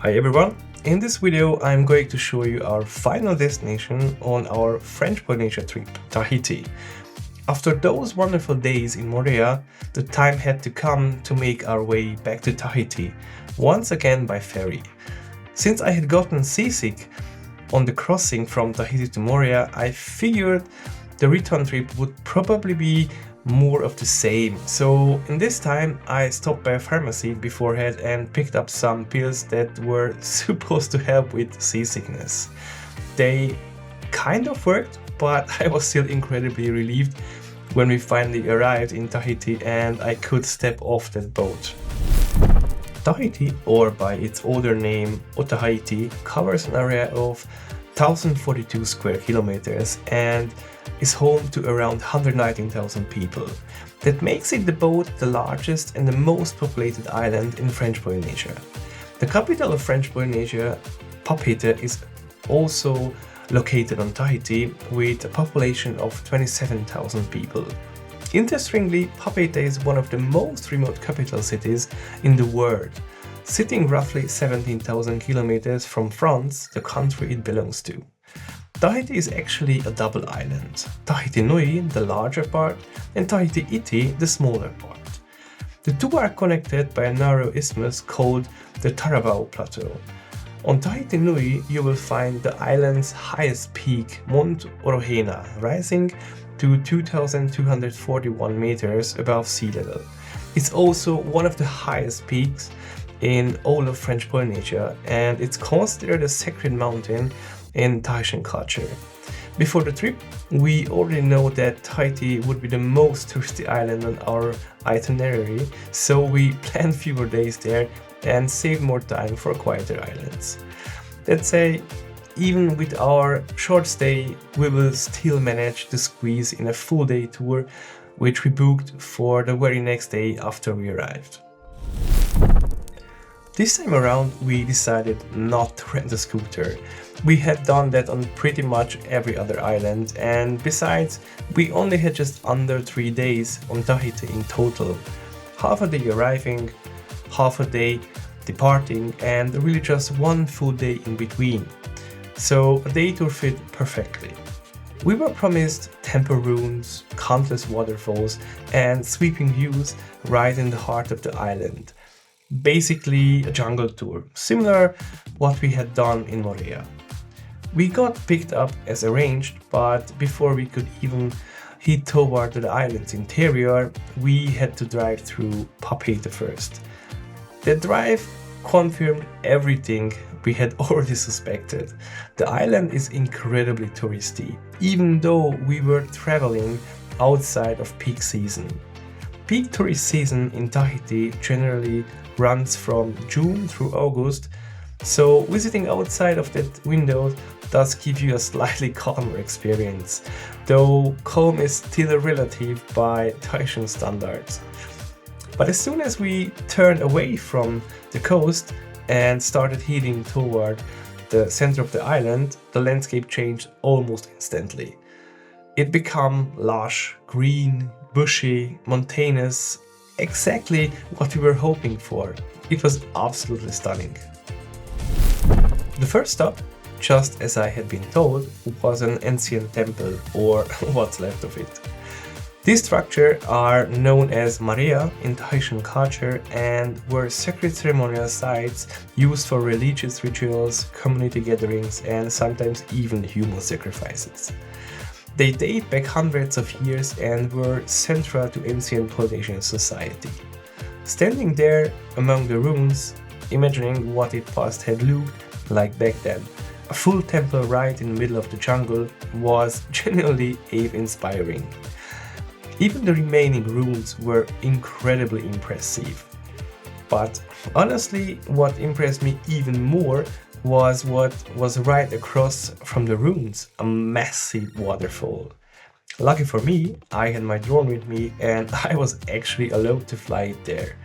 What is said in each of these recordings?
Hi everyone! In this video I'm going to show you our final destination on our French Polynesia trip, Tahiti. After those wonderful days in Moorea, the time had to come to make our way back to Tahiti, once again by ferry. Since I had gotten seasick on the crossing from Tahiti to Moorea, I figured the return trip would probably be more of the same. So in this time I stopped by a pharmacy beforehand and picked up some pills that were supposed to help with seasickness. They kind of worked, but I was still incredibly relieved when we finally arrived in Tahiti and I could step off that boat. Tahiti, or by its older name Tahiti, covers an area of 1042 square kilometers and is home to around 119,000 people. That makes it both the largest and the most populated island in French Polynesia. The capital of French Polynesia, Papeete, is also located on Tahiti with a population of 27,000 people. Interestingly, Papeete is one of the most remote capital cities in the world, sitting roughly 17,000 kilometers from France, the country it belongs to. Tahiti is actually a double island, Tahiti Nui, the larger part, and Tahiti Iti, the smaller part. The two are connected by a narrow isthmus called the Taravao Plateau. On Tahiti Nui you will find the island's highest peak, Mount Orohena, rising to 2,241 meters above sea level. It's also one of the highest peaks in all of French Polynesia, and it's considered a sacred mountain in Tahitian culture. Before the trip, we already know that Tahiti would be the most touristy island on our itinerary, so we planned fewer days there and saved more time for quieter islands. Let's say, even with our short stay, we will still manage to squeeze in a full day tour, which we booked for the very next day after we arrived. This time around we decided not to rent a scooter. We had done that on pretty much every other island, and besides, we only had just under 3 days on Tahiti in total. Half a day arriving, half a day departing, and really just one full day in between. So a day tour fit perfectly. We were promised temple ruins, countless waterfalls, and sweeping views right in the heart of the island. Basically a jungle tour, similar what we had done in Moorea. We got picked up as arranged, but before we could even head toward the island's interior, we had to drive through Papeete first. The drive confirmed everything we had already suspected. The island is incredibly touristy, even though we were traveling outside of peak season. Peak tourist season in Tahiti generally runs from June through August, so visiting outside of that window does give you a slightly calmer experience, though calm is still relative by Tahitian standards. But as soon as we turned away from the coast and started heading toward the center of the island, the landscape changed almost instantly. It became lush, green, bushy, mountainous, exactly what we were hoping for. It was absolutely stunning. The first stop, just as I had been told, was an ancient temple, or what's left of it. These structures are known as Marae in Tahitian culture and were sacred ceremonial sites used for religious rituals, community gatherings, and sometimes even human sacrifices. They date back hundreds of years and were central to ancient Polynesian society. Standing there among the ruins, imagining what it past had looked like back then, a full temple right in the middle of the jungle was genuinely awe-inspiring. Even the remaining ruins were incredibly impressive. But honestly, what impressed me even more was what was right across from the ruins, a massive waterfall. Lucky for me, I had my drone with me and I was actually allowed to fly it there.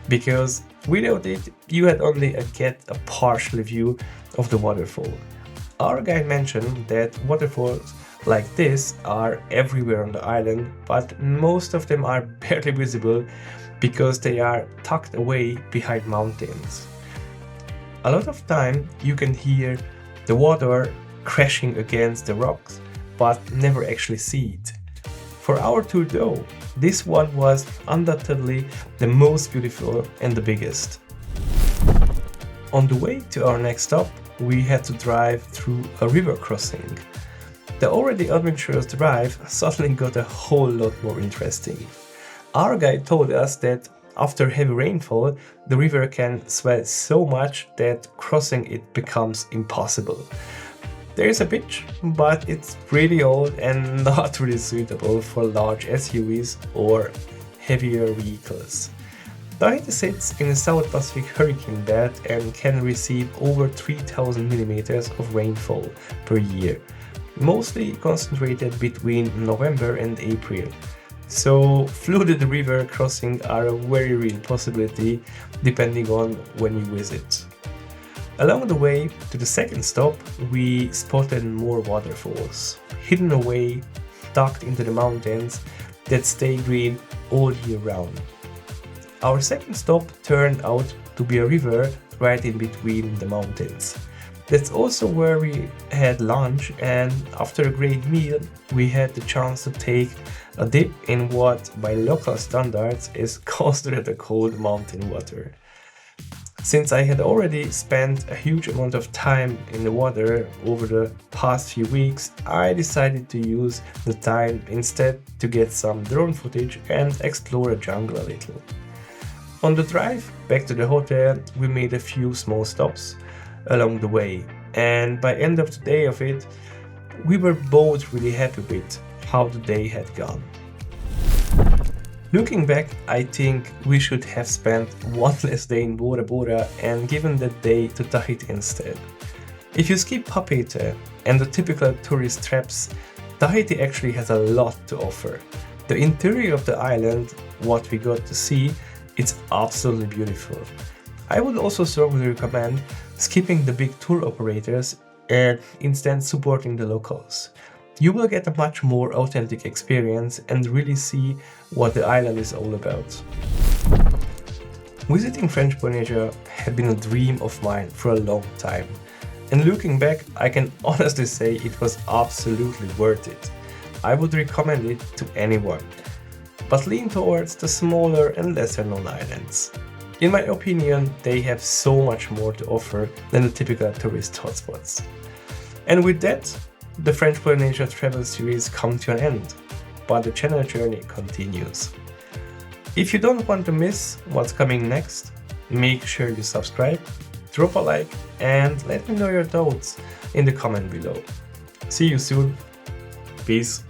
Because without it, you had only get a partial view of the waterfall. Our guide mentioned that waterfalls like this are everywhere on the island, but most of them are barely visible because they are tucked away behind mountains. A lot of time you can hear the water crashing against the rocks, but never actually see it. For our tour though, this one was undoubtedly the most beautiful and the biggest. On the way to our next stop, we had to drive through a river crossing. The already adventurous drive suddenly got a whole lot more interesting. Our guide told us that after heavy rainfall, the river can swell so much that crossing it becomes impossible. There is a bridge, but it's pretty old and not really suitable for large SUVs or heavier vehicles. Tahiti sits in the South Pacific hurricane belt and can receive over 3000 millimeters of rainfall per year, mostly concentrated between November and April. So flooded river crossings are a very real possibility depending on when you visit. Along the way to the second stop, we spotted more waterfalls, hidden away, tucked into the mountains that stay green all year round. Our second stop turned out to be a river right in between the mountains. That's also where we had lunch, and after a great meal, we had the chance to take a dip in what, by local standards, is considered a cold mountain water. Since I had already spent a huge amount of time in the water over the past few weeks, I decided to use the time instead to get some drone footage and explore the jungle a little. On the drive back to the hotel, we made a few small stops along the way, and by end of the day of it, we were both really happy with how the day had gone. Looking back, I think we should have spent one less day in Bora and given that day to Tahiti instead. If you skip Papeete and the typical tourist traps, Tahiti actually has a lot to offer. The interior of the island, what we got to see, it's absolutely beautiful. I would also strongly recommend skipping the big tour operators and instead supporting the locals. You will get a much more authentic experience and really see what the island is all about. Visiting French Polynesia had been a dream of mine for a long time, and looking back, I can honestly say it was absolutely worth it. I would recommend it to anyone, but lean towards the smaller and lesser known islands. In my opinion, they have so much more to offer than the typical tourist hotspots. And with that, the French Polynesia travel series comes to an end, but the channel journey continues. If you don't want to miss what's coming next, make sure you subscribe, drop a like, and let me know your thoughts in the comment below. See you soon. Peace.